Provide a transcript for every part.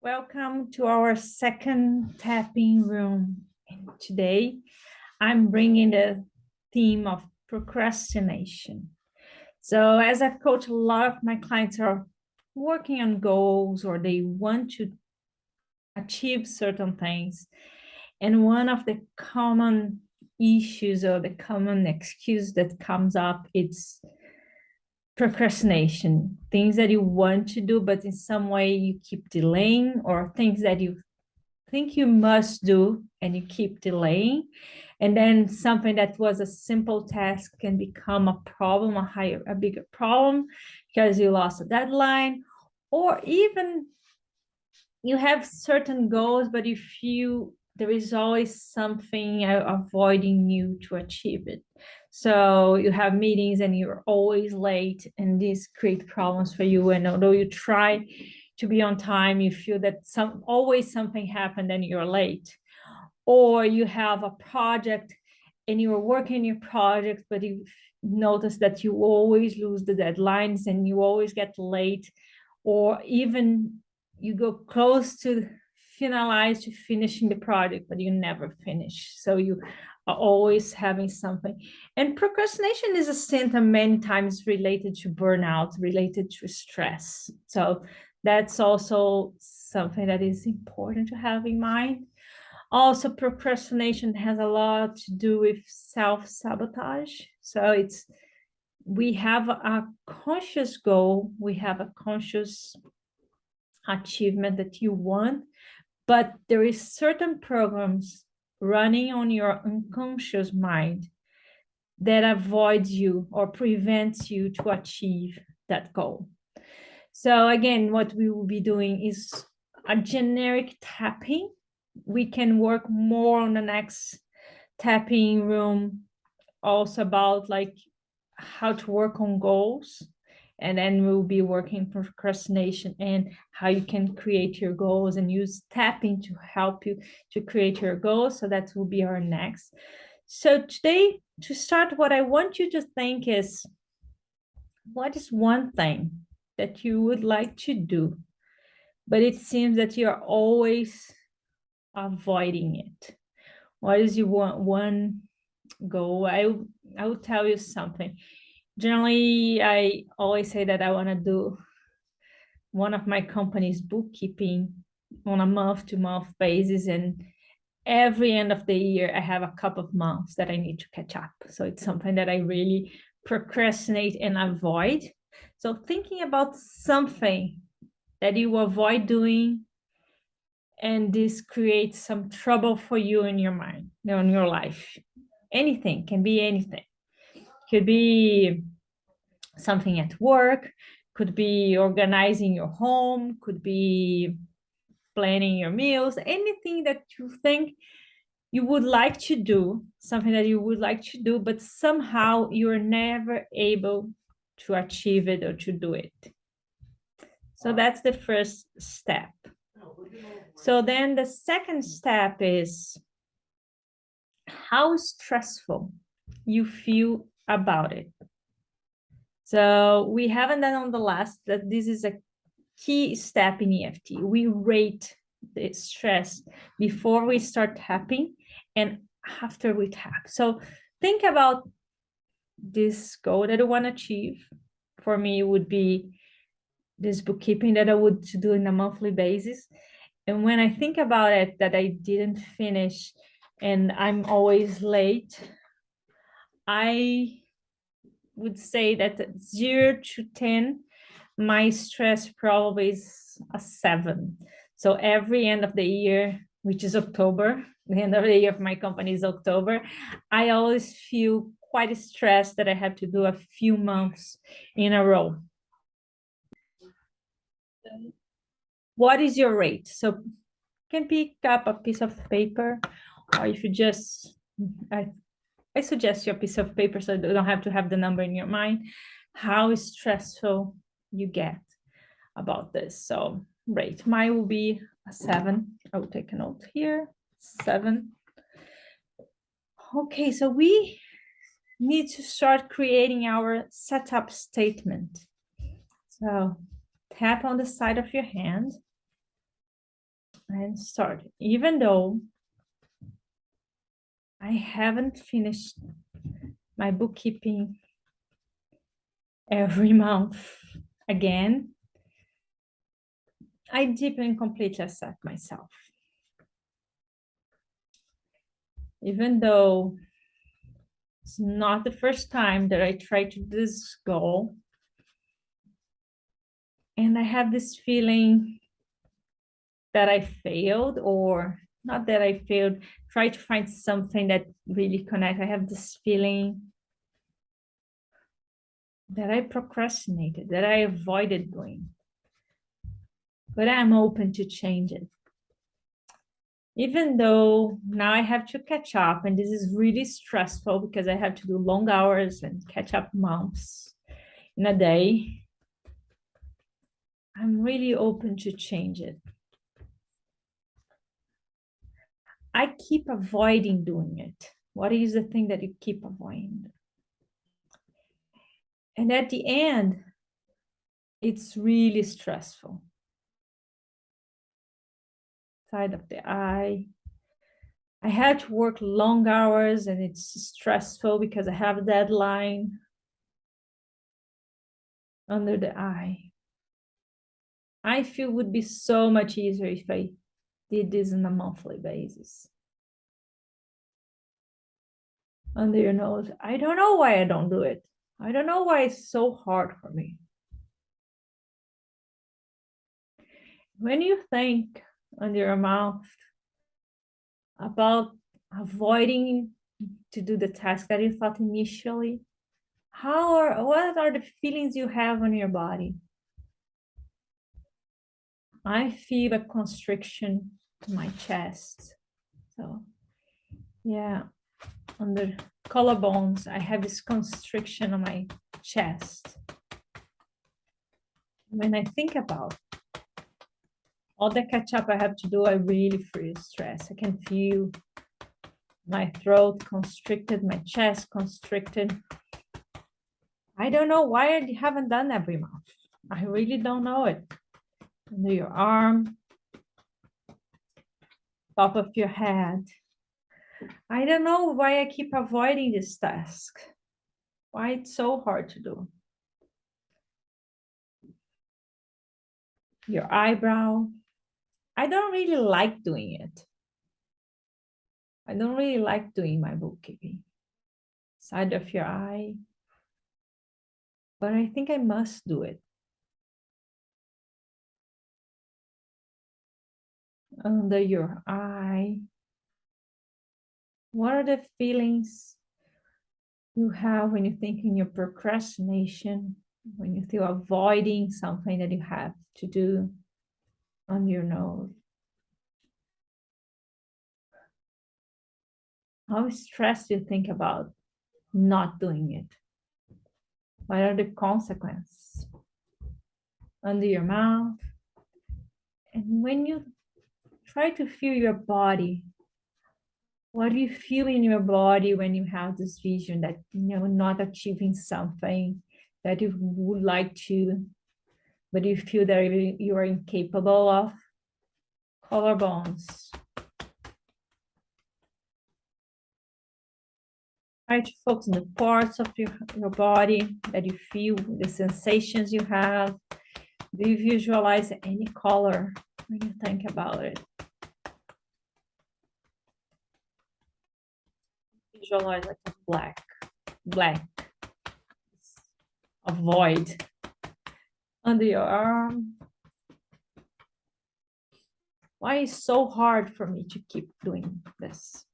Welcome to our second tapping room. And today, I'm bringing the theme of procrastination. So, as I've coached, a lot of my clients are working on goals or they want to achieve certain things. And one of the common issues or the common excuse that comes up, it's procrastination, things that you want to do, but in some way you keep delaying, or things that you think you must do and you keep delaying. And then something that was a simple task can become a problem, a bigger problem because you lost a deadline, or even you have certain goals, but you feel there is always something avoiding you to achieve it. So you have meetings and you're always late, and this create problems for you. And although you try to be on time, you feel that always something happened and you're late. Or you have a project and you're working your project, but you notice that you always lose the deadlines and you always get late, or even you go close to finishing the project, but you never finish. So you are always having something. And procrastination is a symptom many times related to burnout, related to stress. So that's also something that is important to have in mind. Also, procrastination has a lot to do with self-sabotage. So we have a conscious goal, we have a conscious achievement that you want, but there is certain programs running on your unconscious mind that avoids you or prevents you to achieve that goal. So again, what we will be doing is a generic tapping. We can work more on the next tapping room, also about like how to work on goals. And then we'll be working procrastination and how you can create your goals and use tapping to help you to create your goals. So that will be our next. So today, to start, what I want you to think is, what is one thing that you would like to do, but it seems that you're always avoiding it? What is your one goal? I will tell you something. Generally, I always say that I want to do one of my company's bookkeeping on a month-to-month basis, and every end of the year I have a couple of months that I need to catch up. So it's something that I really procrastinate and avoid. So thinking about something that you avoid doing, and this creates some trouble for you in your mind, in your life. Anything, can be anything. Could be something at work, could be organizing your home, could be planning your meals, anything that you think you would like to do, something that you would like to do, but somehow you're never able to achieve it or to do it. So that's the first step. So then the second step is how stressful you feel about it. So we haven't done on the last that this is a key step in EFT. We rate the stress before we start tapping and after we tap. So think about this goal that I want to achieve. For me, it would be this bookkeeping that I would do on a monthly basis. And when I think about it, that I didn't finish and I'm always late, I would say that 0 to 10, my stress probably is a 7. So every end of the year, which is October, the end of the year of my company is October, I always feel quite stressed that I have to do a few months in a row. What is your rate? So you can pick up a piece of paper, or if you just, I suggest you a piece of paper so you don't have to have the number in your mind, how stressful you get about this. So rate, mine will be a 7. I will take a note here, 7. Okay, so we need to start creating our setup statement. So tap on the side of your hand and start. Even though I haven't finished my bookkeeping every month again, I deeply and completely accept myself. Even though it's not the first time that I try to do this goal, and I have this feeling that I failed, or not that I failed, try to find something that really connects. I have this feeling that I procrastinated, that I avoided doing, but I'm open to change it. Even though now I have to catch up, and this is really stressful because I have to do long hours and catch up months in a day, I'm really open to change it. I keep avoiding doing it. What is the thing that you keep avoiding? And at the end, it's really stressful. Side of the eye. I had to work long hours and it's stressful because I have a deadline. Under the eye. I feel would be so much easier if I did this on a monthly basis. Under your nose. I don't know why I don't do it. I don't know why it's so hard for me. When you think under your mouth about avoiding to do the task that you thought initially, what are the feelings you have on your body? I feel a constriction to my chest. So yeah, under collarbones, I have this constriction on my chest. When I think about all the catch up I have to do, I really feel stress. I can feel my throat constricted, my chest constricted. I don't know why I haven't done every month. I really don't know it. Under your arm, top of your head. I don't know why I keep avoiding this task. Why it's so hard to do. Your eyebrow. I don't really like doing it. I don't really like doing my bookkeeping. Side of your eye. But I think I must do it. Under your eye. What are the feelings you have when you think in your procrastination, when you feel avoiding something that you have to do? On your nose? How stressed you think about not doing it? What are the consequences? Under your mouth. And when you try to feel your body, what do you feel in your body when you have this vision that not achieving something that you would like to, but you feel that you are incapable of? Collarbones. Try to focus on the parts of your body that you feel, the sensations you have. Do you visualize any color when you think about it? Visualize like a black, a void under your arm. Why is it so hard for me to keep doing this?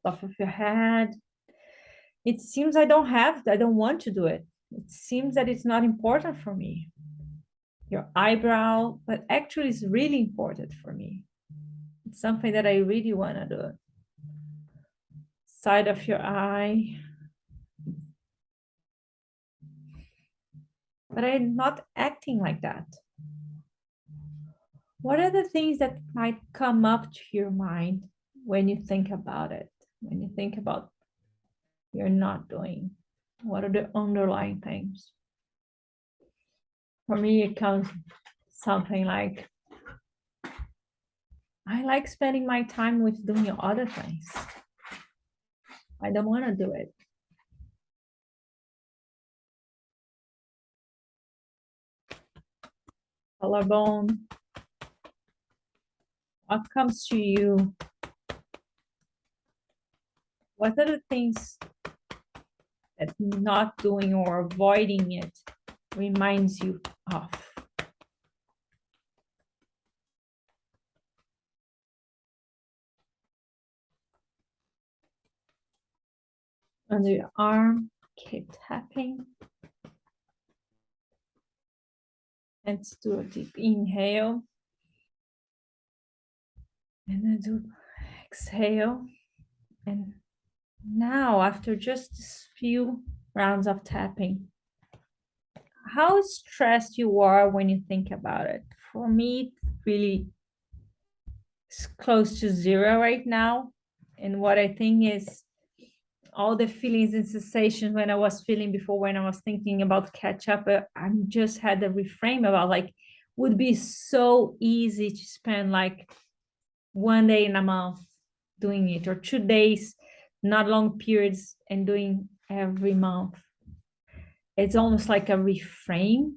Top of your head. It seems I don't want to do it. It seems that it's not important for me. Your eyebrow, but actually it's really important for me. It's something that I really want to do. Side of your eye. But I'm not acting like that. What are the things that might come up to your mind when you think about it? When you think about you're not doing? What are the underlying things? For me, it comes something like, I like spending my time with doing other things. I don't want to do it. Collarbone. What comes to you? What are the things that not doing or avoiding it reminds you of? Under your arm, keep tapping. Let's do a deep inhale. And then do exhale. And now, after just this few rounds of tapping, how stressed you are when you think about it? For me, it really is close to zero right now. And what I think is all the feelings and sensations when I was feeling before, when I was thinking about catch up, I just had a reframe about like, would be so easy to spend like 1 day in a month doing it, or 2 days, not long periods, and doing every month. It's almost like a reframe,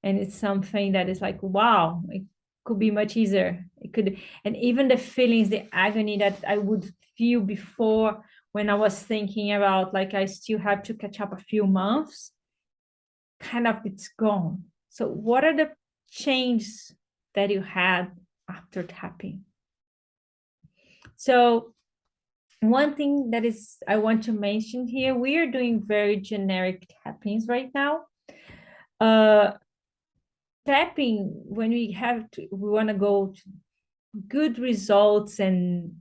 and it's something that is like, wow, it could be much easier. It could, and even the feelings, the agony that I would feel before when I was thinking about like I still have to catch up a few months, kind of it's gone. So what are the changes that you had after tapping? So one thing that is I want to mention here, we are doing very generic tappings right now. Tapping, when we want to go to good results and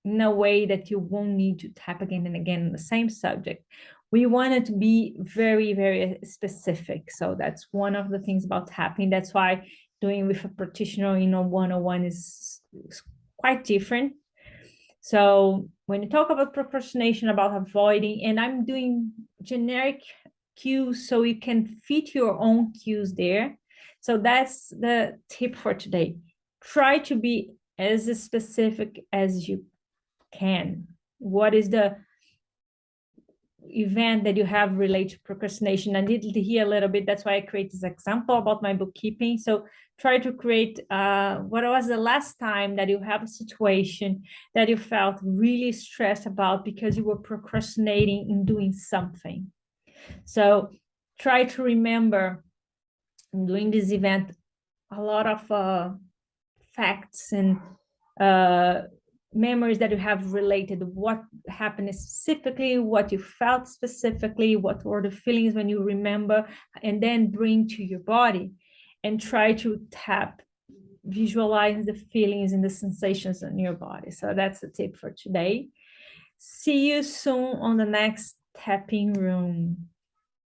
in a way that you won't need to tap again and again on the same subject, we want it to be very, very specific. So that's one of the things about tapping. That's why doing with a practitioner, one-on-one is quite different. So when you talk about procrastination, about avoiding, and I'm doing generic cues so you can fit your own cues there. So that's the tip for today. Try to be as specific as you can. What is the event that you have related to procrastination? I needed to hear a little bit. That's why I create this example about my bookkeeping. So try to create what was the last time that you have a situation that you felt really stressed about because you were procrastinating in doing something. So try to remember doing this event a lot of facts and memories that you have related, what happened specifically, what you felt specifically, what were the feelings when you remember, and then bring to your body and try to tap, visualize the feelings and the sensations in your body. So that's the tip for today. See you soon on the next tapping room.